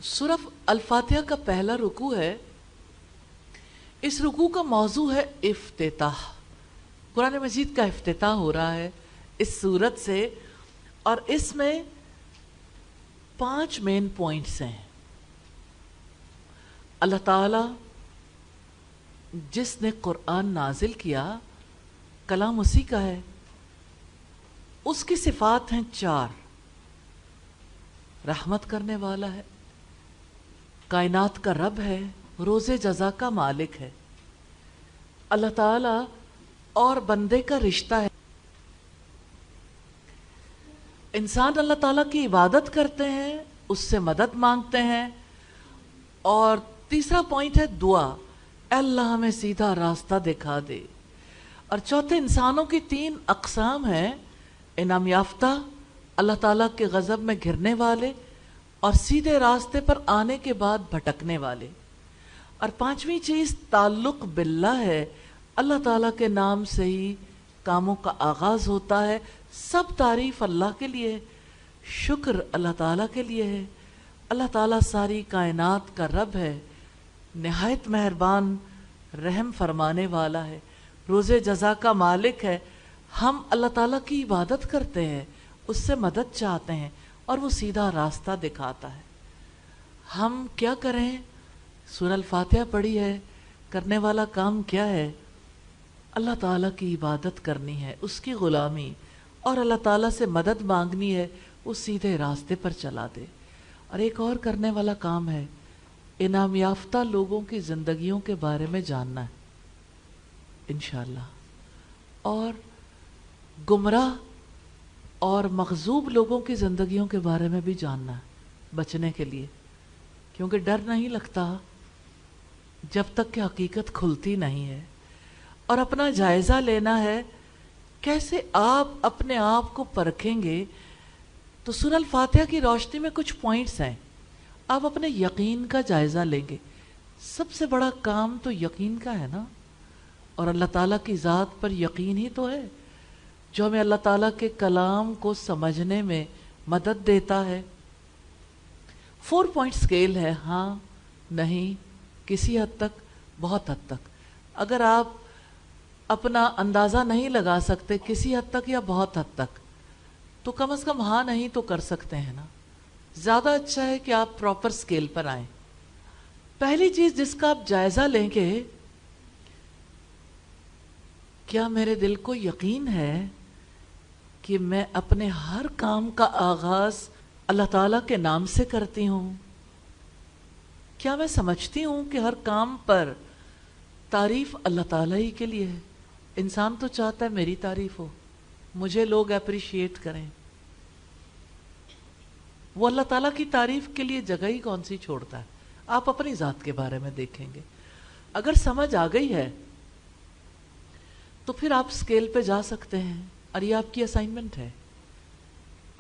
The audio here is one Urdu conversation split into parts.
سورہ الفاتحہ کا پہلا رکوع ہے. اس رکوع کا موضوع ہے افتتاح. قرآن مجید کا افتتاح ہو رہا ہے اس سورت سے، اور اس میں 5 مین پوائنٹس ہیں. اللہ تعالی جس نے قرآن نازل کیا کلام اسی کا ہے. اس کی صفات ہیں 4. رحمت کرنے والا ہے، کائنات کا رب ہے، روز جزا کا مالک ہے. اللہ تعالی اور بندے کا رشتہ ہے. انسان اللہ تعالیٰ کی عبادت کرتے ہیں، اس سے مدد مانگتے ہیں. اور تیسرا پوائنٹ ہے دعا، اے اللہ ہمیں سیدھا راستہ دکھا دے. اور چوتھے انسانوں کی 3 اقسام ہیں: انعام یافتہ، اللہ تعالیٰ کے غضب میں گرنے والے، اور سیدھے راستے پر آنے کے بعد بھٹکنے والے. اور 5ویں چیز تعلق باللہ ہے. اللہ تعالیٰ کے نام سے ہی کاموں کا آغاز ہوتا ہے. سب تعریف اللہ کے لیے، شکر اللہ تعالیٰ کے لیے ہے. اللہ تعالیٰ ساری کائنات کا رب ہے، نہایت مہربان، رحم فرمانے والا ہے، روز جزا کا مالک ہے. ہم اللہ تعالیٰ کی عبادت کرتے ہیں، اس سے مدد چاہتے ہیں، اور وہ سیدھا راستہ دکھاتا ہے. ہم کیا کریں؟ سورہ الفاتحہ پڑھی ہے، کرنے والا کام کیا ہے؟ اللہ تعالیٰ کی عبادت کرنی ہے، اس کی غلامی، اور اللہ تعالیٰ سے مدد مانگنی ہے، وہ سیدھے راستے پر چلا دے. اور ایک اور کرنے والا کام ہے، انعام یافتہ لوگوں کی زندگیوں کے بارے میں جاننا ہے انشاءاللہ، اور گمراہ اور مغضوب لوگوں کی زندگیوں کے بارے میں بھی جاننا ہے بچنے کے لیے. کیونکہ ڈر نہیں لگتا جب تک کہ حقیقت کھلتی نہیں ہے. اور اپنا جائزہ لینا ہے، کیسے آپ اپنے آپ کو پرکھیں گے. تو سورہ الفاتحہ کی روشنی میں کچھ پوائنٹس ہیں. آپ اپنے یقین کا جائزہ لیں گے. سب سے بڑا کام تو یقین کا ہے نا، اور اللہ تعالیٰ کی ذات پر یقین ہی تو ہے جو ہمیں اللہ تعالیٰ کے کلام کو سمجھنے میں مدد دیتا ہے. 4 پوائنٹ اسکیل ہے، ہاں، نہیں، کسی حد تک، بہت حد تک. اگر آپ اپنا اندازہ نہیں لگا سکتے کسی حد تک یا بہت حد تک، تو کم از کم ہاں نہیں تو کر سکتے ہیں نا. زیادہ اچھا ہے کہ آپ پراپر اسکیل پر آئیں. پہلی چیز جس کا آپ جائزہ لیں گے، کیا میرے دل کو یقین ہے کہ میں اپنے ہر کام کا آغاز اللہ تعالیٰ کے نام سے کرتی ہوں؟ کیا میں سمجھتی ہوں کہ ہر کام پر تعریف اللہ تعالیٰ ہی کے لیے ہے؟ انسان تو چاہتا ہے میری تعریف ہو، مجھے لوگ اپریشیٹ کریں. وہ اللہ تعالیٰ کی تعریف کے لیے جگہ ہی کون سی چھوڑتا ہے؟ آپ اپنی ذات کے بارے میں دیکھیں گے. اگر سمجھ آ گئی ہے تو پھر آپ اسکیل پہ جا سکتے ہیں. اور یہ آپ کی اسائنمنٹ ہے،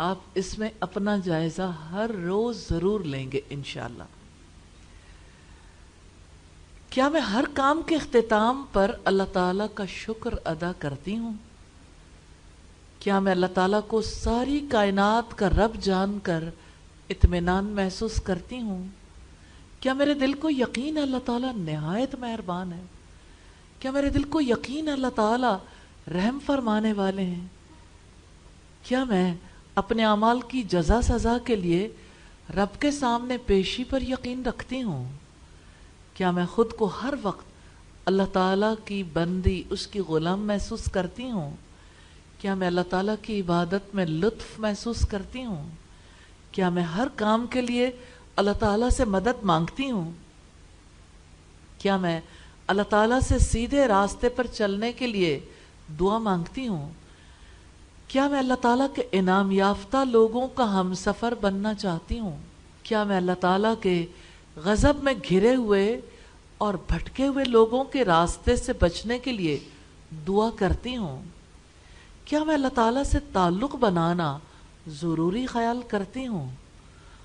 آپ اس میں اپنا جائزہ ہر روز ضرور لیں گے انشاءاللہ. کیا میں ہر کام کے اختتام پر اللہ تعالیٰ کا شکر ادا کرتی ہوں؟ کیا میں اللہ تعالیٰ کو ساری کائنات کا رب جان کر اطمینان محسوس کرتی ہوں؟ کیا میرے دل کو یقین ہے اللہ تعالیٰ نہایت مہربان ہے؟ کیا میرے دل کو یقین ہے اللہ تعالیٰ رحم فرمانے والے ہیں؟ کیا میں اپنے اعمال کی جزا سزا کے لیے رب کے سامنے پیشی پر یقین رکھتی ہوں؟ کیا میں خود کو ہر وقت اللہ تعالیٰ کی بندی، اس کی غلام محسوس کرتی ہوں؟ کیا میں اللہ تعالیٰ کی عبادت میں لطف محسوس کرتی ہوں؟ کیا میں ہر کام کے لیے اللہ تعالیٰ سے مدد مانگتی ہوں؟ کیا میں اللہ تعالیٰ سے سیدھے راستے پر چلنے کے لیے دعا مانگتی ہوں؟ کیا میں اللہ تعالیٰ کے انعام یافتہ لوگوں کا ہم سفر بننا چاہتی ہوں؟ کیا میں اللہ تعالیٰ کے غضب میں گھرے ہوئے اور بھٹکے ہوئے لوگوں کے راستے سے بچنے کے لیے دعا کرتی ہوں؟ کیا میں اللہ تعالیٰ سے تعلق بنانا ضروری خیال کرتی ہوں؟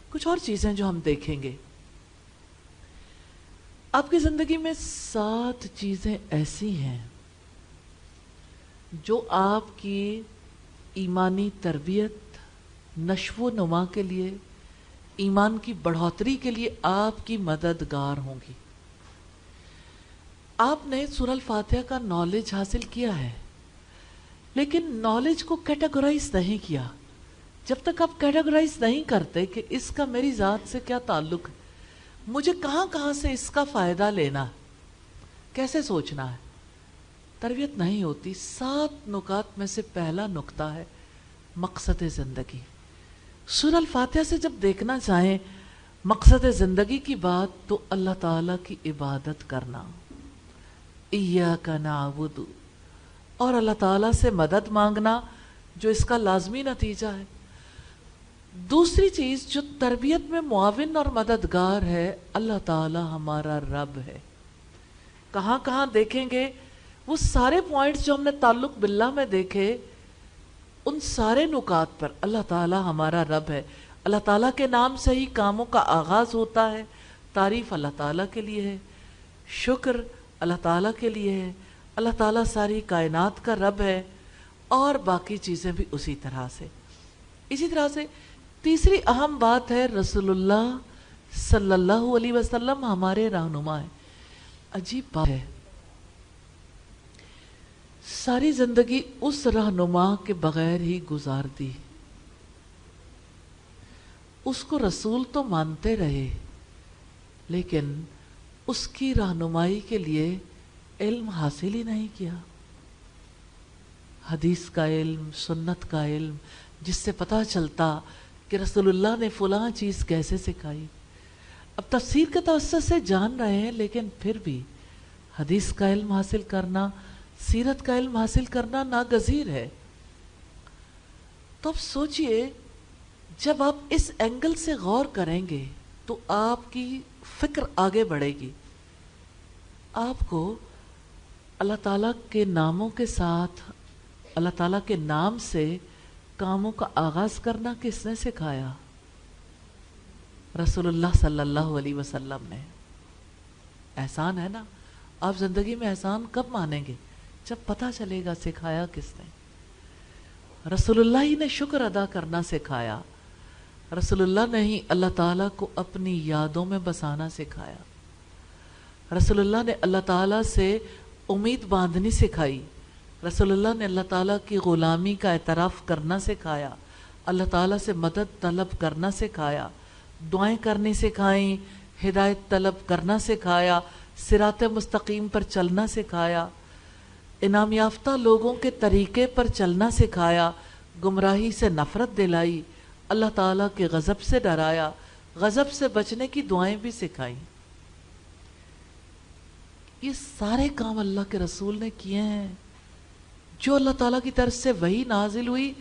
کچھ اور چیزیں جو ہم دیکھیں گے. آپ کی زندگی میں 7 چیزیں ایسی ہیں جو آپ کی ایمانی تربیت، نشو و نما کے لیے ایمان کی بڑھوتری کے لیے آپ کی مددگار ہوں گی۔ آپ نے سورہ الفاتحہ کا نالج حاصل کیا ہے، لیکن نالج کو کیٹیگرائز نہیں کیا۔ جب تک آپ کیٹیگرائز نہیں کرتے کہ اس کا میری ذات سے کیا تعلق ہے، مجھے کہاں کہاں سے اس کا فائدہ لینا ہے، کیسے سوچنا ہے، تربیت نہیں ہوتی۔ 7 نکات میں سے پہلا نکتہ ہے مقصد زندگی۔ سورہ الفاتحہ سے جب دیکھنا چاہیں مقصد زندگی کی بات، تو اللہ تعالیٰ کی عبادت کرنا، ایاک نعبد، اور اللہ تعالیٰ سے مدد مانگنا، جو اس کا لازمی نتیجہ ہے۔ دوسری چیز جو تربیت میں معاون اور مددگار ہے، اللہ تعالیٰ ہمارا رب ہے۔ کہاں کہاں دیکھیں گے وہ سارے پوائنٹس جو ہم نے تعلق باللہ میں دیکھے، ان سارے نکات پر اللہ تعالیٰ ہمارا رب ہے۔ اللہ تعالیٰ کے نام سے ہی کاموں کا آغاز ہوتا ہے، تعریف اللہ تعالیٰ کے لیے ہے، شکر اللہ تعالیٰ کے لیے ہے، اللہ تعالیٰ ساری کائنات کا رب ہے، اور باقی چیزیں بھی اسی طرح سے۔ اسی طرح سے تیسری اہم بات ہے رسول اللہ صلی اللہ علیہ وسلم ہمارے رہنما ہیں۔ عجیب بات ہے، ساری زندگی اس رہنما کے بغیر ہی گزار دی، اس کو رسول تو مانتے رہے، لیکن اس کی رہنمائی کے لیے علم حاصل ہی نہیں کیا۔ حدیث کا علم، سنت کا علم، جس سے پتہ چلتا کہ رسول اللہ نے فلاں چیز کیسے سکھائی۔ اب تفسیر کے توسط سے جان رہے ہیں، لیکن پھر بھی حدیث کا علم حاصل کرنا، سیرت کا علم حاصل کرنا ناگزیر ہے۔ تو اب سوچئے، جب آپ اس اینگل سے غور کریں گے تو آپ کی فکر آگے بڑھے گی۔ آپ کو اللہ تعالیٰ کے ناموں کے ساتھ، اللہ تعالیٰ کے نام سے کاموں کا آغاز کرنا کس نے سکھایا؟ رسول اللہ صلی اللہ علیہ وسلم نے۔ احسان ہے نا، آپ زندگی میں احسان کب مانیں گے؟ جب پتہ چلے گا سکھایا کس نے۔ رسول اللہ ہی نے شکر ادا کرنا سکھایا، رسول اللہ نے ہی اللہ تعالیٰ کو اپنی یادوں میں بسانا سکھایا، رسول اللہ نے اللہ تعالیٰ سے امید باندھنی سکھائی، رسول اللہ نے اللہ تعالیٰ کی غلامی کا اعتراف کرنا سکھایا، اللہ تعالیٰ سے مدد طلب کرنا سکھایا، دعائیں کرنی سکھائیں، ہدایت طلب کرنا سکھایا، صراط مستقیم پر چلنا سکھایا، انعام یافتہ لوگوں کے طریقے پر چلنا سکھایا، گمراہی سے نفرت دلائی، اللہ تعالیٰ کے غضب سے ڈرایا، غضب سے بچنے کی دعائیں بھی سکھائیں۔ یہ سارے کام اللہ کے رسول نے کیے ہیں۔ جو اللہ تعالیٰ کی طرف سے وحی نازل ہوئی،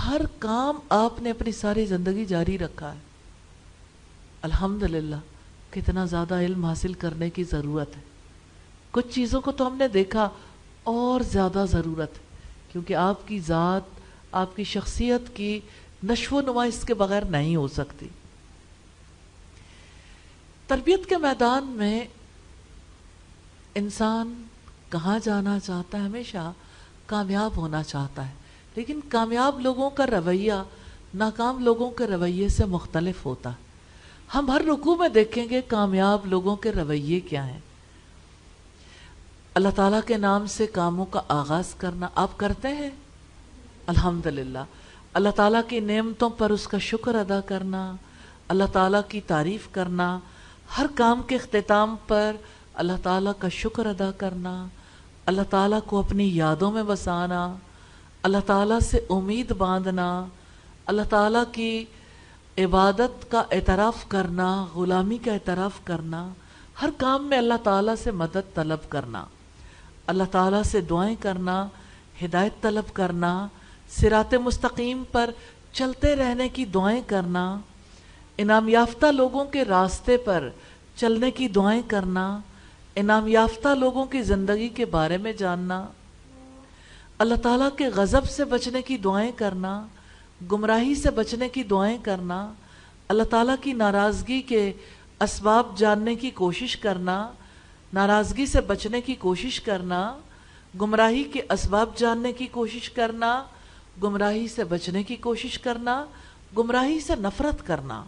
ہر کام آپ نے اپنی ساری زندگی جاری رکھا ہے۔ الحمدللہ، کتنا زیادہ علم حاصل کرنے کی ضرورت ہے۔ کچھ چیزوں کو تو ہم نے دیکھا، اور زیادہ ضرورت ہے، کیونکہ آپ کی ذات، آپ کی شخصیت کی نشو و نما اس کے بغیر نہیں ہو سکتی۔ تربیت کے میدان میں انسان کہاں جانا چاہتا ہے؟ ہمیشہ کامیاب ہونا چاہتا ہے، لیکن کامیاب لوگوں کا رویہ ناکام لوگوں کے رویے سے مختلف ہوتا ہے۔ ہم ہر رکوع میں دیکھیں گے کامیاب لوگوں کے رویے کیا ہیں۔ اللہ تعالیٰ کے نام سے کاموں کا آغاز کرنا آپ کرتے ہیں؟ الحمدللہ۔ اللہ تعالیٰ کی نعمتوں پر اس کا شکر ادا کرنا، اللہ تعالیٰ کی تعریف کرنا، ہر کام کے اختتام پر اللہ تعالیٰ کا شکر ادا کرنا، اللہ تعالیٰ کو اپنی یادوں میں بسانا، اللہ تعالیٰ سے امید باندھنا، اللہ تعالیٰ کی عبادت کا اعتراف کرنا، غلامی کا اعتراف کرنا، ہر کام میں اللہ تعالیٰ سے مدد طلب کرنا، اللہ تعالیٰ سے دعائیں کرنا، ہدایت طلب کرنا، صراط مستقیم پر چلتے رہنے کی دعائیں کرنا، انعام یافتہ لوگوں کے راستے پر چلنے کی دعائیں کرنا، انعام یافتہ لوگوں کی زندگی کے بارے میں جاننا، اللہ تعالیٰ کے غضب سے بچنے کی دعائیں کرنا، گمراہی سے بچنے کی دعائیں کرنا، اللہ تعالیٰ کی ناراضگی کے اسباب جاننے کی کوشش کرنا، ناراضگی سے بچنے کی کوشش کرنا، گمراہی کے اسباب جاننے کی کوشش کرنا، گمراہی سے بچنے کی کوشش کرنا، گمراہی سے نفرت کرنا،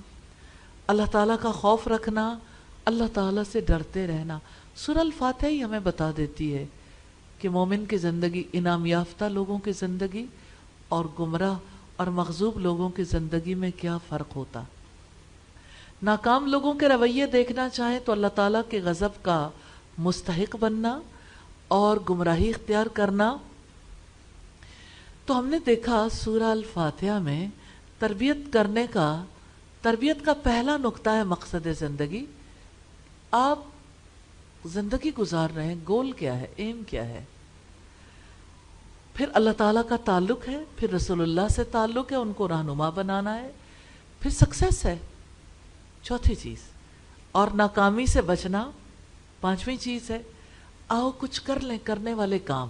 اللہ تعالیٰ کا خوف رکھنا، اللہ تعالیٰ سے ڈرتے رہنا. سورہ الفاتحہ ہی ہمیں بتا دیتی ہے کہ مومن کی زندگی، انعام یافتہ لوگوں کی زندگی اور گمراہ اور مغضوب لوگوں کی زندگی میں کیا فرق ہوتا. ناکام لوگوں کے رویے دیکھنا چاہیں تو اللہ تعالیٰ کے غضب کا مستحق بننا اور گمراہی اختیار کرنا. تو ہم نے دیکھا سورہ الفاتحہ میں تربیت کا پہلا نقطہ ہے مقصد زندگی. آپ زندگی گزار رہے ہیں، گول کیا ہے، ایم کیا ہے. پھر اللہ تعالیٰ کا تعلق ہے، پھر رسول اللہ سے تعلق ہے، ان کو رہنما بنانا ہے، پھر سکسیس ہے چوتھی چیز، اور ناکامی سے بچنا پانچویں چیز ہے. آؤ کچھ کر لیں کرنے والے کام.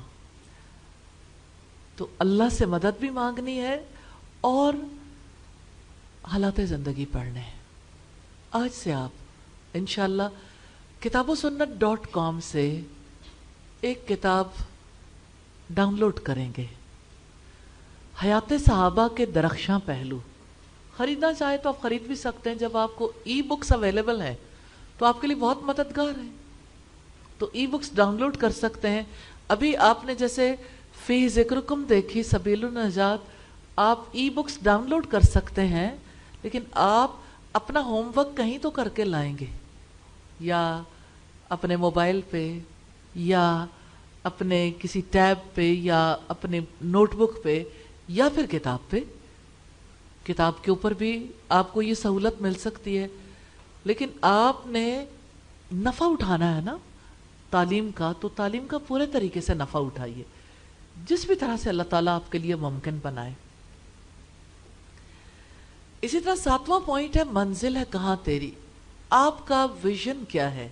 تو اللہ سے مدد بھی مانگنی ہے اور حالات زندگی پڑھنے ہیں. آج سے آپ انشاءاللہ kitabusunnat.com سے ایک کتاب ڈاؤن لوڈ کریں گے، حیات صحابہ کے درخشاں پہلو. خریدنا چاہے تو آپ خرید بھی سکتے ہیں، جب آپ کو ای بکس اویلیبل ہیں تو آپ کے لیے بہت مددگار ہیں. تو ای بکس ڈاؤن لوڈ کر سکتے ہیں. ابھی آپ نے جیسے فی ذکرکم دیکھی سبیل النجات، آپ ای بکس ڈاؤن لوڈ کر سکتے ہیں، لیکن آپ اپنا ہوم ورک کہیں تو کر کے لائیں گے، یا اپنے موبائل پہ، یا اپنے کسی ٹیب پہ، یا اپنے نوٹ بک پہ، یا پھر کتاب پہ. کتاب کے اوپر بھی آپ کو یہ سہولت مل سکتی ہے. لیکن آپ نے نفع اٹھانا ہے نا تعلیم کا، تو تعلیم کا پورے طریقے سے نفع اٹھائیے، جس بھی طرح سے اللہ تعالیٰ آپ کے لیے ممکن بنائے. اسی طرح 7واں پوائنٹ ہے منزل ہے کہاں تیری. آپ کا ویژن کیا ہے،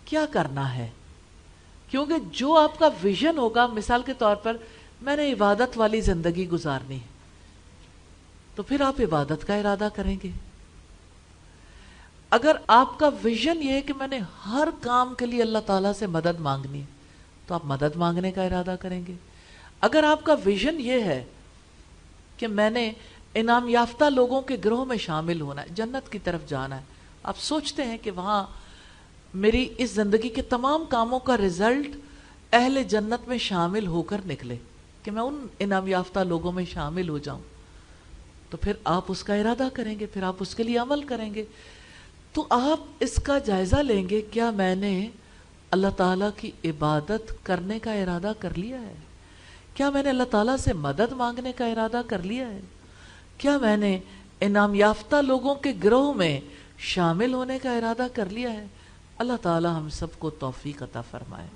کیا کرنا ہے. کیونکہ جو آپ کا ویژن ہوگا، مثال کے طور پر میں نے عبادت والی زندگی گزارنی ہے، تو پھر آپ عبادت کا ارادہ کریں گے. اگر آپ کا ویژن یہ ہے کہ میں نے ہر کام کے لیے اللہ تعالیٰ سے مدد مانگنی ہے، تو آپ مدد مانگنے کا ارادہ کریں گے. اگر آپ کا ویژن یہ ہے کہ میں نے انعام یافتہ لوگوں کے گروہ میں شامل ہونا ہے، جنت کی طرف جانا ہے، آپ سوچتے ہیں کہ وہاں میری اس زندگی کے تمام کاموں کا رزلٹ اہل جنت میں شامل ہو کر نکلے، کہ میں ان انعام یافتہ لوگوں میں شامل ہو جاؤں، تو پھر آپ اس کا ارادہ کریں گے، پھر آپ اس کے لیے عمل کریں گے. تو آپ اس کا جائزہ لیں گے، کیا میں نے اللہ تعالیٰ کی عبادت کرنے کا ارادہ کر لیا ہے؟ کیا میں نے اللہ تعالیٰ سے مدد مانگنے کا ارادہ کر لیا ہے؟ کیا میں نے انعام یافتہ لوگوں کے گروہ میں شامل ہونے کا ارادہ کر لیا ہے؟ اللہ تعالیٰ ہم سب کو توفیق عطا فرمائے.